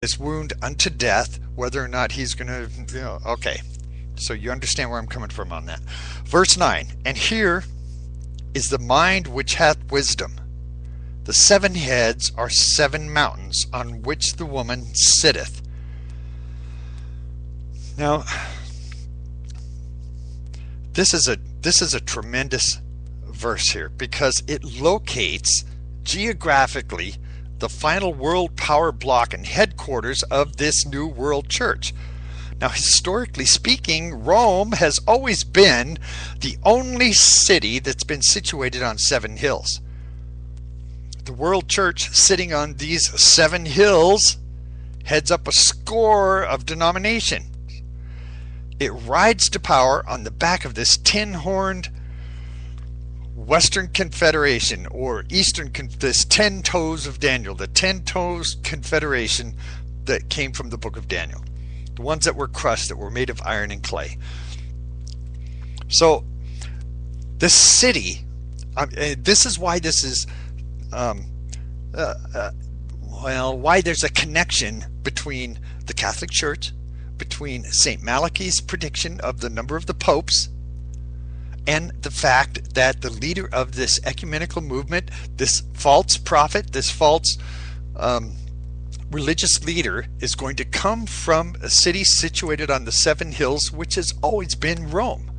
his wound unto death, whether or not he's going to, okay. So you understand where I'm coming from on that. Verse 9, and here is the mind which hath wisdom. The 7 heads are 7 mountains on which the woman sitteth. Now, this is a tremendous verse here because it locates geographically the final world power block and headquarters of this new world church. Now, historically speaking, Rome has always been the only city that's been situated on 7 hills. The world church sitting on these 7 hills heads up a score of denominations. It rides to power on the back of this 10-horned Western Confederation, or this 10 toes of Daniel, the 10 toes confederation that came from the book of Daniel. The ones that were crushed, that were made of iron and clay. So this city, this is why this is, why there's a connection between the Catholic Church, between St. Malachi's prediction of the number of the popes, and the fact that the leader of this ecumenical movement, this false prophet, this false religious leader, is going to come from a city situated on the 7 hills, which has always been Rome.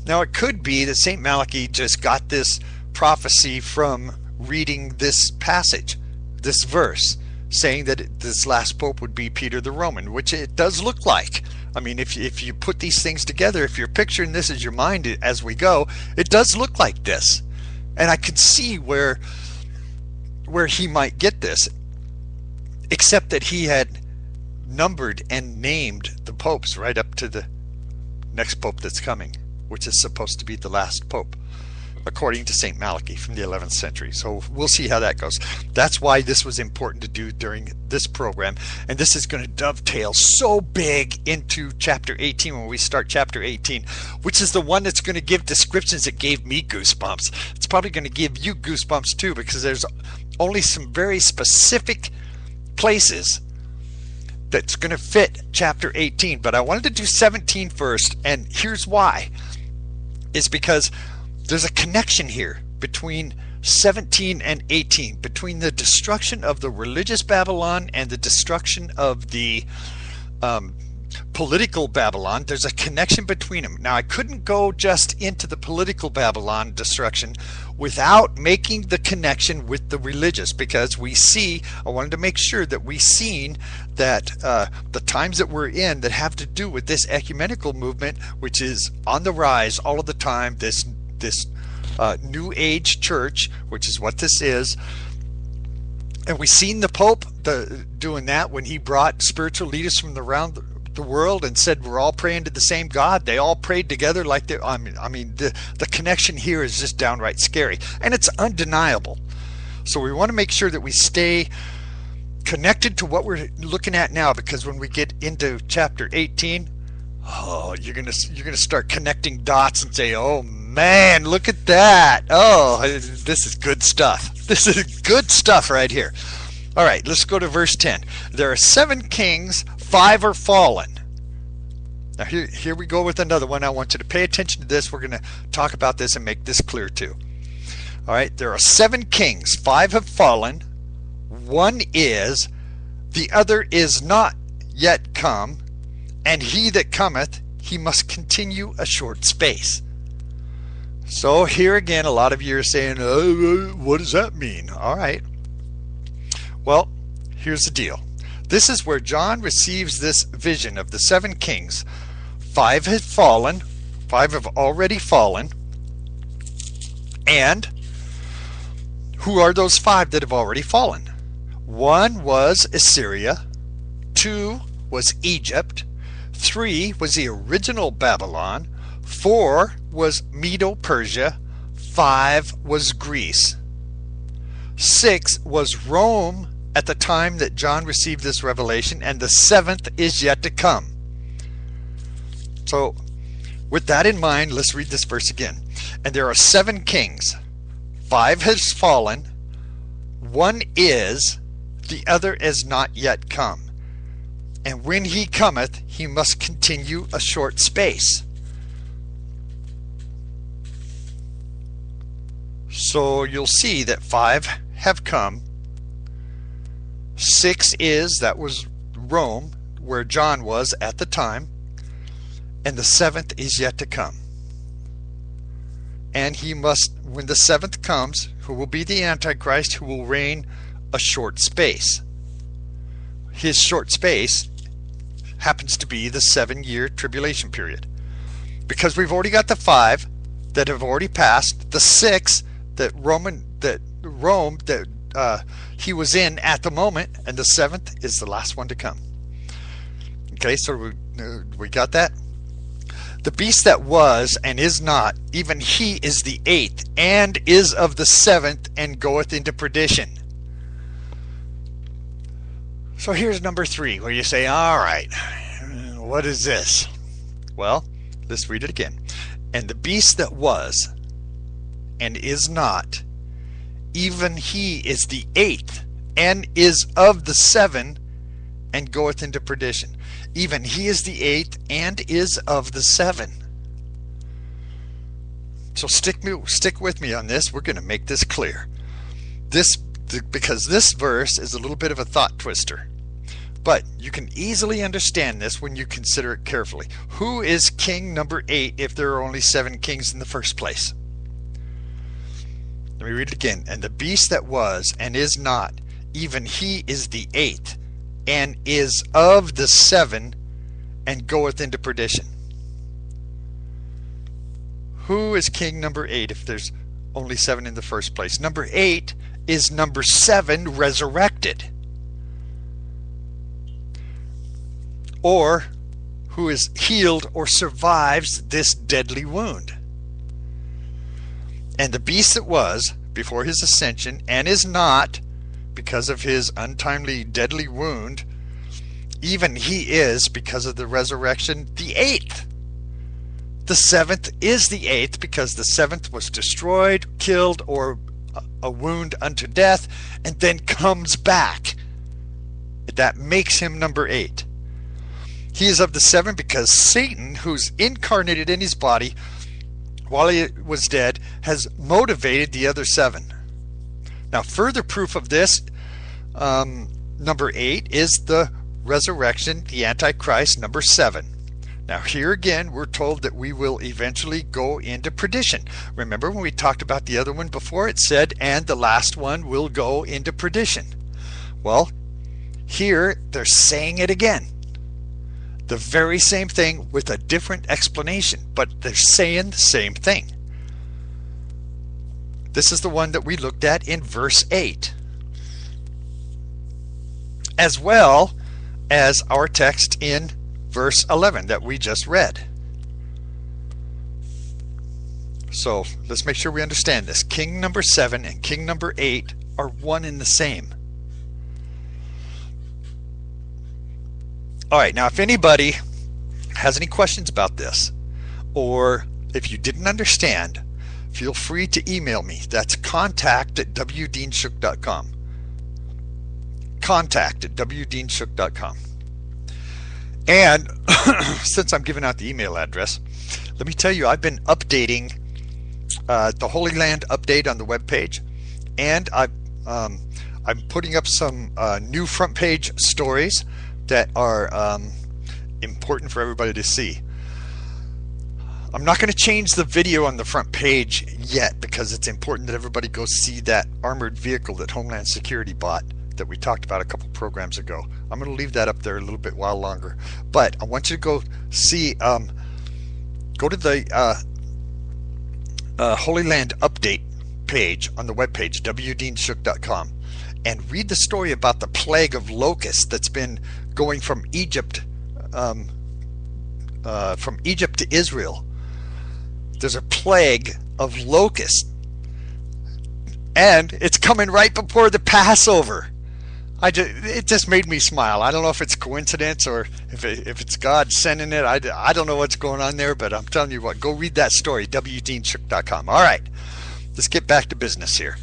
Now, it could be that St. Malachi just got this prophecy from reading this passage, this verse, saying that this last pope would be Peter the Roman, which it does look like. I mean, if you put these things together, if you're picturing this as your mind as we go, it does look like this. And I could see where he might get this, except that he had numbered and named the popes right up to the next pope that's coming, which is supposed to be the last pope, according to St. Malachi from the 11th century. So we'll see how that goes. That's why this was important to do during this program. And this is going to dovetail so big into chapter 18 when we start chapter 18, which is the one that's going to give descriptions that gave me goosebumps. It's probably going to give you goosebumps too, because there's only some very specific places that's going to fit chapter 18. But I wanted to do 17 first, and here's why. It's because there's a connection here between 17 and 18, between the destruction of the religious Babylon and the destruction of the political Babylon. There's a connection between them. Now, I couldn't go just into the political Babylon destruction without making the connection with the religious, because I wanted to make sure that we seen that the times that we're in that have to do with this ecumenical movement, which is on the rise all of the time, this New Age church, which is what this is. And we seen the Pope doing that when he brought spiritual leaders from around the world and said we're all praying to the same God. They all prayed together like they. I mean, the connection here is just downright scary, and it's undeniable. So we want to make sure that we stay connected to what we're looking at now, because when we get into chapter 18, oh, you're gonna start connecting dots and say, oh man, look at that. Oh, this is good stuff. This is good stuff right here. All right, let's go to verse 10. There are 7 kings, 5 are fallen. Now here we go with another one. I want you to pay attention to this. We're going to talk about this and make this clear too. All right, there are 7 kings, 5 have fallen. 1 is, the other is not yet come, and he that cometh, he must continue a short space. So here again, a lot of you are saying, what does that mean? All right. Well, here's the deal. This is where John receives this vision of the 7 kings. 5 have fallen. 5 have already fallen. And who are those 5 that have already fallen? 1 was Assyria. 2 was Egypt. 3 was the original Babylon. 4 was Medo-Persia. 5 was Greece. 6 was Rome at the time that John received this revelation, and the 7th is yet to come. So with that in mind, let's read this verse again. And there are 7 kings. 5 has fallen. 1 is, the other is not yet come. And when he cometh, he must continue a short space. So you'll see that 5 have come. 6 is, that was Rome, where John was at the time. And the 7th is yet to come. And he must, when the 7th comes, who will be the Antichrist, who will reign a short space. His short space happens to be the 7-year tribulation period. Because we've already got the 5 that have already passed, the 6 that Rome he was in at the moment, and the 7th is the last one to come. Okay, so we got that? The beast that was and is not, even he is the 8th, and is of the 7th, and goeth into perdition. So here's number 3, where you say, all right, what is this? Well, let's read it again. And the beast that was and is not, even he is the 8th, and is of the 7, and goeth into perdition. Even he is the 8th, and is of the 7. So stick with me on this. We're going to make this clear. Because this verse is a little bit of a thought twister. But you can easily understand this when you consider it carefully. Who is king number 8 if there are only 7 kings in the first place? Let me read it again. And the beast that was and is not, even he is the 8th, and is of the 7, and goeth into perdition. Who is king number 8 if there's only 7 in the first place? Number 8 is number 7 resurrected. Or who is healed or survives this deadly wound. And the beast that was before his ascension and is not, because of his untimely deadly wound, even he is, because of the resurrection, the 8th. The 7th is the 8th because the 7th was destroyed, killed, or a wound unto death, and then comes back. That makes him number 8. He is of the 7 because Satan, who's incarnated in his body while he was dead, has motivated the other 7. Now, further proof of this, number 8, is the resurrection, the Antichrist, number 7. Now, here again, we're told that we will eventually go into perdition. Remember when we talked about the other one before? It said, and the last one will go into perdition. Well, here they're saying it again. The very same thing with a different explanation, but they're saying the same thing. This is the one that we looked at in verse 8, as well as our text in verse 11 that we just read. So let's make sure we understand this. King number 7 and king number 8 are one and the same. All right, now if anybody has any questions about this, or if you didn't understand, feel free to email me. That's contact@wdeanshook.com. Contact@wdeanshook.com. And since I'm giving out the email address, let me tell you, I've been updating the Holy Land update on the webpage, and I'm putting up some new front page stories that are important for everybody to see. I'm not going to change the video on the front page yet because it's important that everybody go see that armored vehicle that Homeland Security bought that we talked about a couple programs ago. I'm going to leave that up there a little bit while longer. But I want you to go see, go to the Holy Land update page on the webpage, wdeanshook.com, and read the story about the plague of locusts that's been going from Egypt to Israel. There's a plague of locusts, and it's coming right before the Passover. It just made me smile. I don't know if it's coincidence or if it's God sending it. I don't know what's going on there, but I'm telling you what, go read that story, wdeanshook.com. All right, let's get back to business here.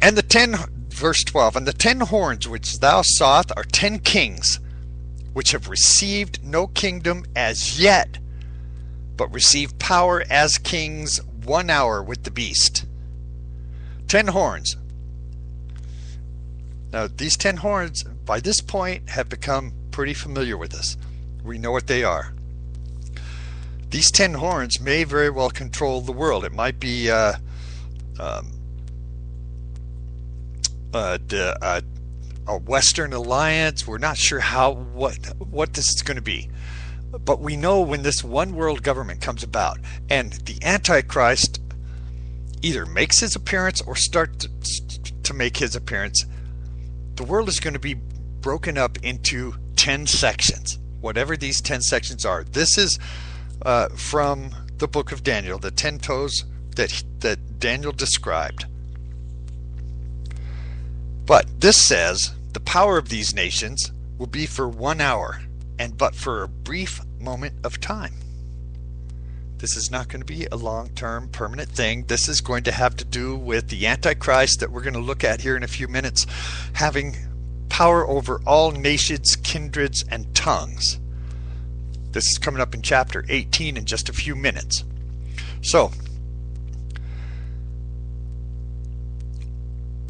And the 10 verse 12, and the 10 horns which thou sawest are 10 kings, which have received no kingdom as yet, but receive power as kings 1 hour with the beast. 10 horns. Now, these 10 horns, by this point, have become pretty familiar with us. We know what they are. These 10 horns may very well control the world. It might be a Western alliance. We're not sure what this is going to be. But we know when this one world government comes about and the Antichrist either makes his appearance or starts to make his appearance, the world is going to be broken up into 10 sections, whatever these 10 sections are. This is from the book of Daniel, the 10 toes that Daniel described. But this says the power of these nations will be for 1 hour, and but for a brief moment of time. This is not going to be a long-term permanent thing. This is going to have to do with the Antichrist that we're going to look at here in a few minutes, having power over all nations, kindreds, and tongues. This is coming up in chapter 18 in just a few minutes. So,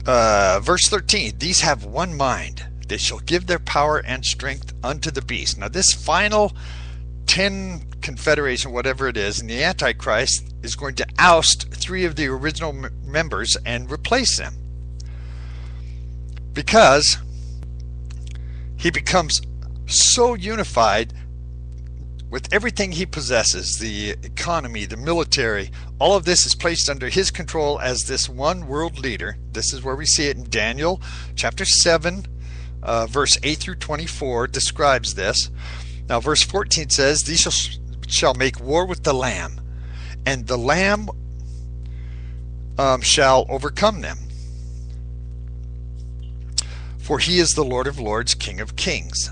verse 13, these have one mind. They shall give their power and strength unto the beast. Now this final 10 confederation, whatever it is, and the Antichrist is going to oust 3 of the original members and replace them. Because he becomes so unified with everything he possesses, the economy, the military, all of this is placed under his control as this one world leader. This is where we see it in Daniel chapter 7, verse 8 through 24 describes this. Now verse 14 says, these shall make war with the Lamb, and the Lamb shall overcome them. For he is the Lord of lords, King of kings.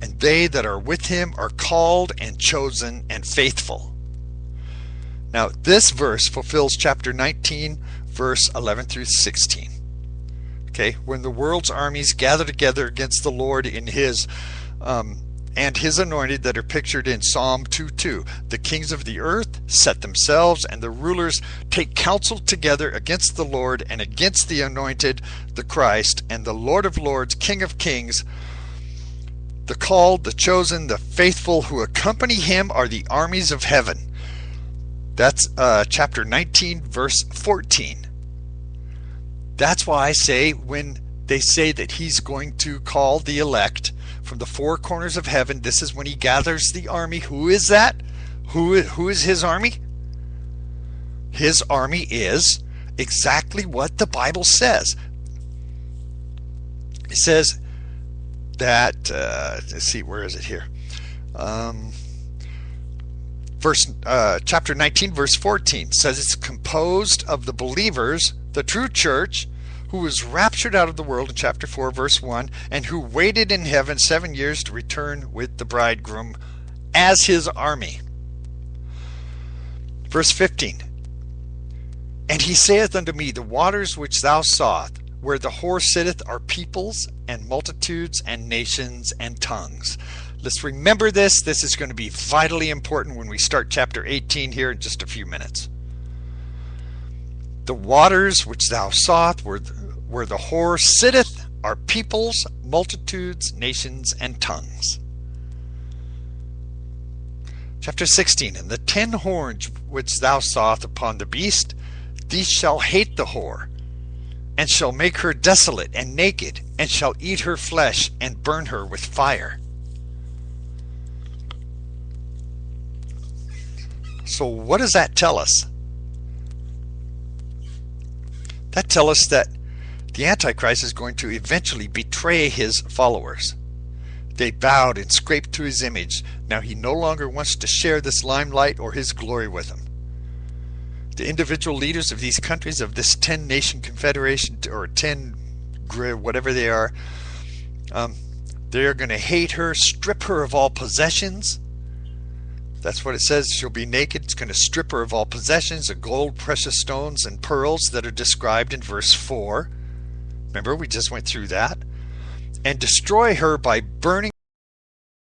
And they that are with him are called and chosen and faithful. Now this verse fulfills chapter 19, verse 11 through 16. Okay, when the world's armies gather together against the Lord in his and his anointed that are pictured in Psalm 2:2. The kings of the earth set themselves, and the rulers take counsel together against the Lord and against the anointed, the Christ, and the Lord of lords, King of kings. The called, the chosen, the faithful who accompany him are the armies of heaven. That's chapter 19, verse 14. That's why I say when they say that he's going to call the elect from the 4 corners of heaven, this is when he gathers the army. Who is that? Who is his army? His army is exactly what the Bible says. It says that, let's see, where is it here? Chapter 19, verse 14 says it's composed of the believers, the true church, who was raptured out of the world in chapter 4, verse 1, and who waited in heaven 7 years to return with the bridegroom as his army. Verse 15, and he saith unto me, the waters which thou sawest, where the whore sitteth, are peoples and multitudes and nations and tongues. Let's remember this. This is going to be vitally important when we start chapter 18 here in just a few minutes. The waters which thou sawest, where the whore sitteth, are peoples, multitudes, nations, and tongues. Chapter 16, and the 10 horns which thou sawest upon the beast, these shall hate the whore, and shall make her desolate and naked, and shall eat her flesh, and burn her with fire. So what does that tell us? That tells us that the Antichrist is going to eventually betray his followers. They bowed and scraped to his image. Now he no longer wants to share this limelight or his glory with them. The individual leaders of these countries, of this 10-nation confederation, or 10 whatever they are going to hate her, strip her of all possessions. That's what it says. She'll be naked. It's going to strip her of all possessions, of gold, precious stones, and pearls that are described in verse 4. Remember, we just went through that. And destroy her by burning